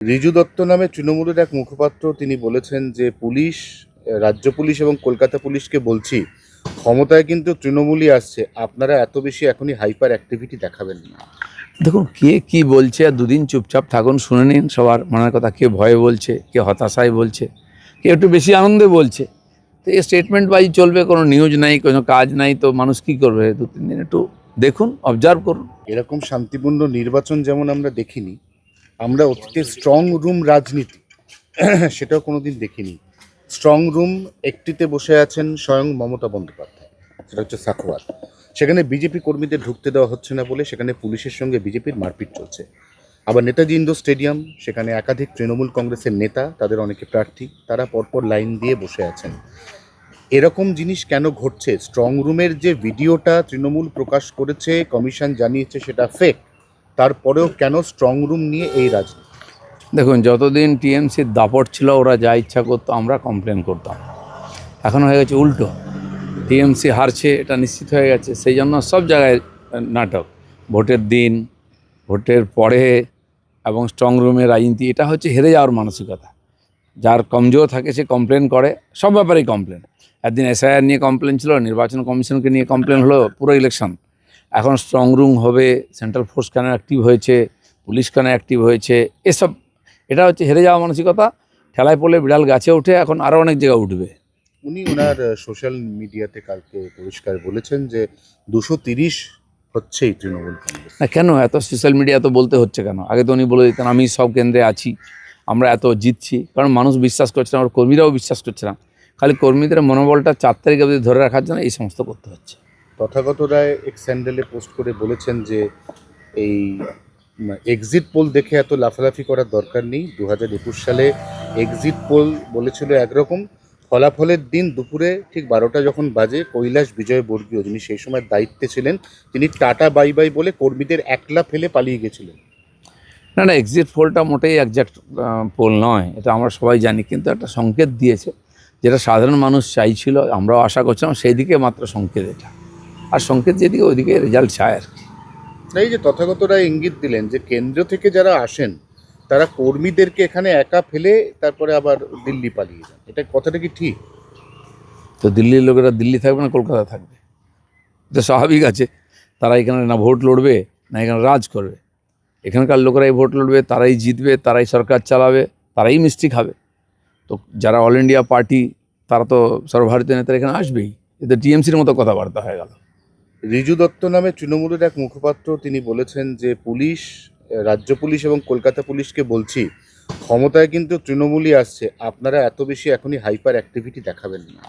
রিজু দত্ত নামে তৃণমূলের এক মুখপাত্র তিনি বলেছেন যে পুলিশ, রাজ্য পুলিশ এবং কলকাতা পুলিশকে বলছি, ক্ষমতায় কিন্তু তৃণমূলই আসছে, আপনারা এত বেশি এখনই হাইপার অ্যাক্টিভিটি দেখাবেন না। দেখুন, কে কি বলছে আর দুদিন চুপচাপ থাকুন, শুনে নিন সবার মনের কথা। কে ভয়ে বলছে, কে হতাশায় বলছে, কে একটু বেশি আনন্দে বলছে। তো এই স্টেটমেন্ট বাই চলবে, কোনো নিউজ নাই, কোনো কাজ নাই, তো মানুষ কি করবে? 2-3 দিন একটু দেখুন, অবজার্ভ করুন। এরকম শান্তিপূর্ণ নির্বাচন যেমন আমরা দেখিনি, আমরা অতীতে স্ট্রং রুম রাজনীতি সেটাও কোনোদিন দেখিনি। স্ট্রং রুম একটিতে বসে আছেন স্বয়ং মমতা বন্দ্যোপাধ্যায়, সেটা হচ্ছে সাখোয়ার। সেখানে বিজেপি কর্মীদের ঢুকতে দেওয়া হচ্ছে না বলে সেখানে পুলিশের সঙ্গে বিজেপির মারপিট চলছে। আবার নেতাজি ইন্ডোর স্টেডিয়াম, সেখানে একাধিক তৃণমূল কংগ্রেসের নেতা, তাদের অনেকে প্রার্থী, তারা পরপর লাইন দিয়ে বসে আছেন। এরকম জিনিস কেন ঘটছে? স্ট্রং রুমের যে ভিডিওটা তৃণমূল প্রকাশ করেছে, কমিশন জানিয়েছে সেটা ফেক, তারপরেও কেন স্ট্রং রুম নিয়ে এই রাজনীতি? দেখুন, যতদিন টিএমসির দাপট ছিল, ওরা যা ইচ্ছা করতো, আমরা কমপ্লেন করতাম। এখন হয়ে গেছে উল্টো। টিএমসি হারছে, এটা নিশ্চিত হয়ে গেছে। সেই জন্য সব জায়গায় নাটক। ভোটের দিন, ভোটের পরে এবং স্ট্রং রুমের রাজনীতি, এটা হচ্ছে হেরে যাওয়ার মানসিকতা। যার কমজোর থাকে সে কমপ্লেন করে, সব ব্যাপারেই কমপ্লেন। একদিন এসআইআর নিয়ে কমপ্লেন ছিল, নির্বাচন কমিশনকে নিয়ে কমপ্লেন হলো, পুরো ইলেকশন। এখন স্ট্রং রুম হবে, সেন্ট্রাল ফোর্স কেন অ্যাক্টিভ হয়েছে, পুলিশ কেন অ্যাক্টিভ হয়েছে, এসব। এটা হচ্ছে হেরে যাওয়া মানসিকতা। ঠেলায় পড়লে বিড়াল গাছে ওঠে, এখন আরও অনেক জায়গায় উঠবে। উনি ওনার সোশ্যাল মিডিয়াতে কালকে পরিষ্কার বলেছেন যে 230 হচ্ছেই তৃণমূল কংগ্রেস। না, কেন এত সোশ্যাল মিডিয়া তো বলতে হচ্ছে কেন? আগে তো উনি বলে দিতেন আমি সব কেন্দ্রে আছি, আমরা এত জিতছি। কারণ মানুষ বিশ্বাস করছে না, আমার কর্মীরাও বিশ্বাস করছে না। খালি কর্মীদের মনোবলটা 4 তারিখ অবধি ধরে রাখার জন্য এই সমস্ত করতে হচ্ছে। তথাগত রায় এক্স স্যান্ডেলে পোস্ট করে বলেছেন যে এই এক্সিট পোল দেখে এত লাফালাফি করার দরকার নেই। 2021 সালে এক্সিট পোল বলেছিল একরকম, ফলাফলের দিন দুপুরে ঠিক 12টা যখন বাজে, কৈলাস বিজয়বর্গীয়, যিনি সেই সময় দায়িত্বে ছিলেন, তিনি টাটা বাই বাই বলে কর্মীদের একলা ফেলে পালিয়ে গেছিলেন। না না, এক্সিট পোলটা মোটেই একজ্যাক্ট পোল নয়, এটা আমরা সবাই জানি। কিন্তু একটা সংকেত দিয়েছে, যেটা সাধারণ মানুষ চাইছিল, আমরাও আশা করছিলাম, সেই দিকে মাত্র সংকেত এটা। আর সংকেত যেদিকে, ওইদিকে রেজাল্ট চায় আর কি। এই যে তথাগত রায় ইঙ্গিত দিলেন যে কেন্দ্র থেকে যারা আসেন তারা কর্মীদেরকে এখানে একা ফেলে তারপরে আবার দিল্লি পালিয়ে যান, এটা কথাটা কি ঠিক? তো দিল্লির লোকেরা দিল্লি থাকবে না কলকাতা থাকবে? এটা স্বাভাবিক আছে। তারা এখানে না ভোট লড়বে, না এখানে রাজ করবে। এখানকার লোকেরাই ভোট লড়বে, তারাই জিতবে, তারাই সরকার চালাবে, তারাই মিষ্টি খাবে। তো যারা অল ইন্ডিয়া পার্টি, তারা তো সর্বভারতীয় নেতারা এখানে আসবেই। এতে টিএমসির মতো কথাবার্তা হয়ে গেল। রিজু দত্ত নামে তৃণমূলের এক মুখপাত্র তিনি বলেছেন যে পুলিশ, রাজ্য পুলিশ এবং কলকাতা পুলিশকে বলছি, ক্ষমতায় কিন্তু তৃণমূলই আসছে, আপনারা এত বেশি এখনই হাইপার অ্যাক্টিভিটি দেখাবেন না।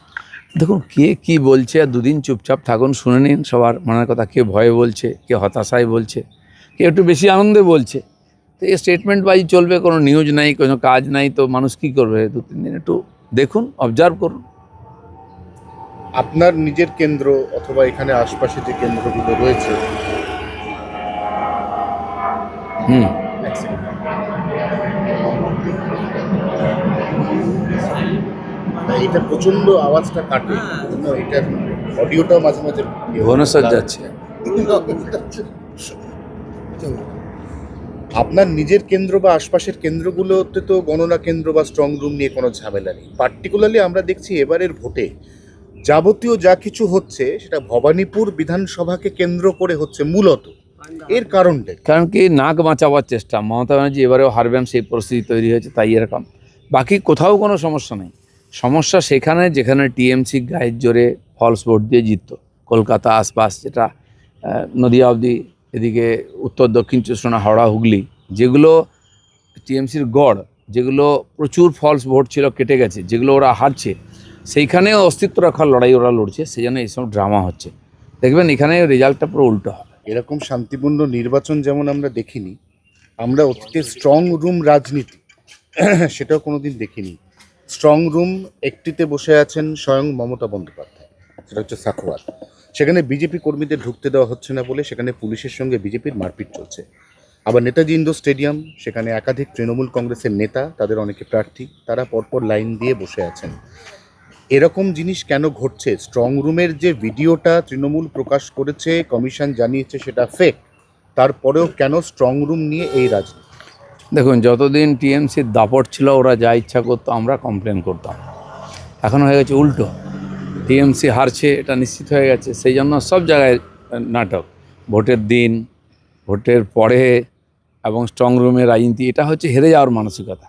দেখুন, কে কি বলছে আর দুদিন চুপচাপ থাকুন, শুনে নিন সবার মনের কথা। কে ভয়ে বলছে, কে হতাশায় বলছে, কে একটু বেশি আনন্দে বলছে। তো এই স্টেটমেন্ট বাই চলবে, কোনো নিউজ নাই, কোনো কাজ নাই, তো মানুষ কি করবে? 2-3 দিন একটু দেখুন, অবজার্ভ করুন। আপনার নিজের কেন্দ্র অথবা এখানে আশপাশে যে কেন্দ্রগুলো রয়েছে, হুম এটা প্রচন্ড আওয়াজটা কাটে, এটার অডিওটাও মাঝে মাঝে ভুবনেশ্বর যাচ্ছে। আপনার নিজের কেন্দ্র বা আশপাশের কেন্দ্রগুলোতে তো গণনা কেন্দ্র বা স্ট্রং রুম নিয়ে কোনো ঝামেলা নেই। পার্টিকুলারলি আমরা দেখছি এবারের ভোটে যাবতীয় যা কিছু হচ্ছে সেটা ভবানীপুর বিধানসভাকে কেন্দ্র করে হচ্ছে মূলত। এর কারণটা কি? কারণ কি, নাক বাঁচাবার চেষ্টা। মমতা ব্যানার্জি এবারেও হারবেন, সেই পরিস্থিতি তৈরি হয়েছে, তাই এরকম। বাকি কোথাও কোনো সমস্যা নেই। সমস্যা সেখানে যেখানে টিএমসি গায়ের জোরে ফলস ভোট দিয়ে জিতত। কলকাতা আশপাশ, যেটা নদিয়া অবধি, এদিকে উত্তর দক্ষিণ চব্বিশ পরগনা, হাওড়া, হুগলি, যেগুলো টিএমসির গড়, যেগুলো প্রচুর ফলস ভোট ছিল, কেটে গেছে, যেগুলো ওরা হারছে, সেইখানেও অস্তিত্ব রাখার লড়াই ওরা লড়ছে। সেই জন্য এইসব ড্রামা হচ্ছে। দেখবেন এখানে রেজাল্টটা পুরো উল্টো হবে। এরকম শান্তিপূর্ণ নির্বাচন যেমন আমরা দেখিনি, আমরা অতীতে স্ট্রং রুম রাজনীতি সেটাও কোনোদিন দেখিনি। স্ট্রং রুম একটিতে বসে আছেন স্বয়ং মমতা বন্দ্যোপাধ্যায়, সেটা হচ্ছে সাখোয়ার। সেখানে বিজেপি কর্মীদের ঢুকতে দেওয়া হচ্ছে না বলে সেখানে পুলিশের সঙ্গে বিজেপির মারপিট চলছে। আবার নেতাজি ইন্ডোর স্টেডিয়াম, সেখানে একাধিক তৃণমূল কংগ্রেসের নেতা, তাদের অনেকে প্রার্থী, তারা পরপর লাইন দিয়ে বসে আছেন। এরকম জিনিস কেন ঘটছে? স্ট্রং রুমের যে ভিডিওটা তৃণমূল প্রকাশ করেছে, কমিশন জানিয়েছে সেটা ফেক, তারপরেও কেন স্ট্রং রুম নিয়ে এই রাজনীতি? দেখুন, যতদিন টিএমসির দাপট ছিল ওরা যা ইচ্ছা করতো আমরা কমপ্লেন করতাম। এখন হয়ে গেছে উল্টো, টিএমসি হারছে এটা নিশ্চিত হয়ে গেছে, সেই জন্য সব জায়গায় নাটক। ভোটের দিন, ভোটের পরে এবং স্ট্রং রুমে রাজনীতি, এটা হচ্ছে হেরে যাওয়ার মানসিকতা।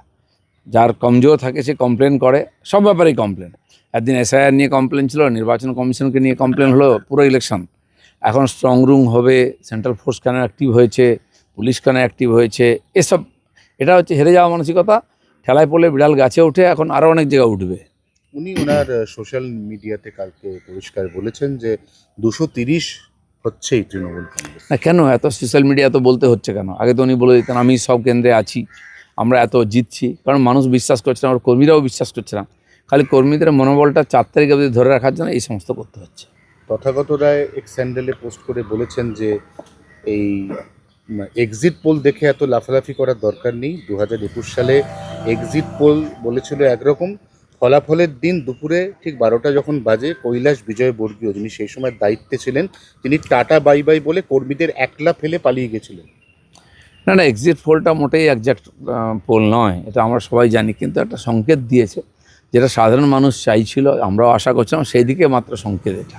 যার কমজোর থাকে সে কমপ্লেন করে, সব ব্যাপারেই কমপ্লেন। একদিন এসআইআর নিয়ে কমপ্লেন ছিল, নির্বাচন কমিশনকে নিয়ে কমপ্লেন হলো, পুরো ইলেকশন। এখন স্ট্রং রুম হবে, সেন্ট্রাল ফোর্স কেন অ্যাক্টিভ হয়েছে, পুলিশ কেন অ্যাক্টিভ হয়েছে, এসব। এটা হচ্ছে হেরে যাওয়া মানসিকতা। ঠেলায় পড়লে বিড়াল গাছে ওঠে, এখন আরও অনেক জায়গায় উঠবে। উনি ওনার সোশ্যাল মিডিয়াতে কালকে পরিষ্কার বলেছেন যে 230 হচ্ছেই তৃণমূল কংগ্রেস। না, কেন এত সোশ্যাল মিডিয়া তো বলতে হচ্ছে কেন? আগে তো উনি বলে দিতেন আমি সব কেন্দ্রে আছি, আমরা এত জিতছি। কারণ মানুষ বিশ্বাস করছে না, আমার কর্মীরাও বিশ্বাস করছে না। খালি কর্মীদের মনোবলটা 4 তারিখ অবধি ধরে রাখার জন্য এই সমস্ত করতে হচ্ছে। তথাগত রায় এক্স স্যান্ডেলে পোস্ট করে বলেছেন যে এই এক্সিট পোল দেখে এত লাফালাফি করার দরকার নেই। 2021 সালে এক্সিট পোল বলেছিল একরকম, ফলাফলের দিন দুপুরে ঠিক 12টা যখন বাজে, কৈলাস বিজয়বর্গীয় যিনি সেই সময় দায়িত্বে ছিলেন, তিনি টাটা বাই বাই বলে কর্মীদের একলা ফেলে পালিয়ে গেছিলেন। না না, এক্সিট পোলটা মোটেই একজ্যাক্ট পোল নয়, এটা আমরা সবাই জানি। কিন্তু একটা সংকেত দিয়েছে, যেটা সাধারণ মানুষ চাইছিল, আমরাও আশা করছিলাম, সেই দিকে মাত্র সংকেত এটা।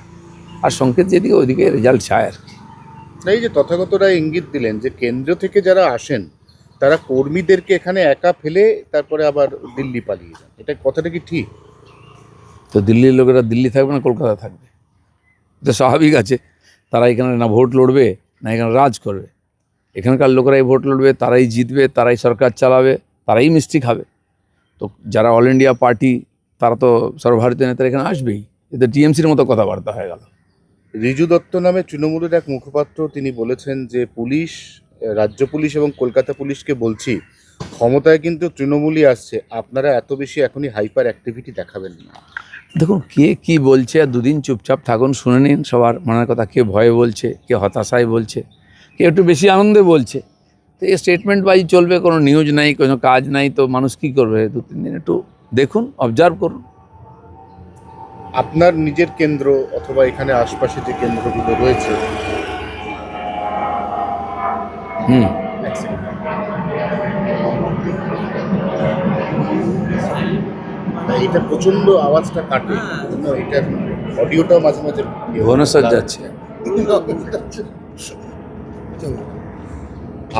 আর সংকেত যেদিকে ওইদিকে রেজাল্ট চায় আর কি। এই যে তথাগত রায় ইঙ্গিত দিলেন যে কেন্দ্র থেকে যারা আসেন তারা কর্মীদেরকে এখানে একা ফেলে তারপরে আবার দিল্লি পালিয়ে যান, এটা কথাটা কি ঠিক? তো দিল্লির লোকেরা দিল্লি থাকবে না কলকাতা থাকবে? এটা স্বাভাবিক আছে। তারা এখানে না ভোট লড়বে, না এখানে রাজ করবে। এখানকার লোকেরাই ভোট লড়বে, তারাই জিতবে, তারাই সরকার চালাবে, তারাই মিষ্টি খাবে। তো যারা অল ইন্ডিয়া পার্টি, তারা তো সর্বভারতীয় নেতারা এখানে আসবেই। এতে টিএমসির মতো কথাবার্তা হয়ে গেল। রিজু দত্ত নামে তৃণমূলের এক মুখপাত্র, তিনি বলেছেন যে পুলিশ, রাজ্য পুলিশ এবং কলকাতা পুলিশকে বলছি, ক্ষমতায় কিন্তু তৃণমূলই আসছে, আপনারা এত বেশি এখনই হাইপার অ্যাক্টিভিটি দেখাবেন না। দেখুন, কে কি বলছে, আর দুদিন চুপচাপ থাকুন, শুনে নিন সবার মনের কথা। কে ভয়ে বলছে, কে হতাশায় বলছে, কে একটু বেশি আনন্দে বলছে। তো এই স্টেটমেন্ট বাজি চলবে, কোনো নিউজ নাই, কোনো কাজ নাই, তো মানুষ কী করবে? 2-3 দিন একটু দেখুন, অবজার্ভ করুন। আপনার নিজের কেন্দ্র অথবা এখানে আশপাশে যে কেন্দ্রগুলো রয়েছে, হুম এটা প্রচন্ড আওয়াজটা কাটে, এটা অডিওটাও মাঝে মাঝে ভুবনেশ্বর যাচ্ছে।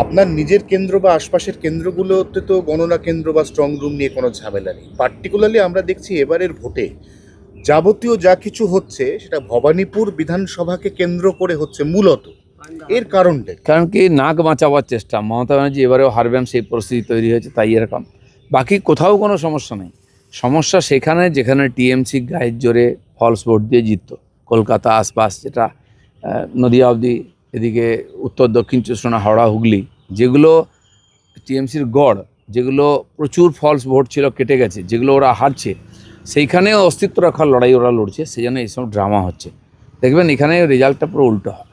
আপনার নিজের কেন্দ্র বা আশপাশের কেন্দ্রগুলোতে তো গণনা কেন্দ্র বা স্ট্রং রুম নিয়ে কোনো ঝামেলা নেই। পার্টিকুলারলি আমরা দেখছি এবারের ভোটে যাবতীয় যা কিছু হচ্ছে সেটা ভবানীপুর বিধানসভাকে কেন্দ্র করে হচ্ছে মূলত। এর কারণটা কি? কারণ কি, নাক বাঁচাবার চেষ্টা। মমতা ব্যানার্জি এবারেও হারবেন, সেই পরিস্থিতি তৈরি হয়েছে, তাই এরকম। বাকি কোথাও কোনো সমস্যা নেই। সমস্যা সেখানে যেখানে টিএমসি গায়ের জোরে ফলস ভোট দিয়ে জিতত। কলকাতা আশপাশ, যেটা নদিয়া অবধি, এদিকে উত্তর দক্ষিণ চব্বিশ পরগনা, হাওড়া, হুগলি, যেগুলো টিএমসির গড়, যেগুলো প্রচুর ফলস ভোট ছিল, কেটে গেছে, যেগুলো ওরা হারছে, সেইখানেও অস্তিত্ব রাখার লড়াই ওরা লড়ছে। সেই জন্য এইসব ড্রামা হচ্ছে। দেখবেন এখানে রেজাল্টটা পুরো উল্টো হবে।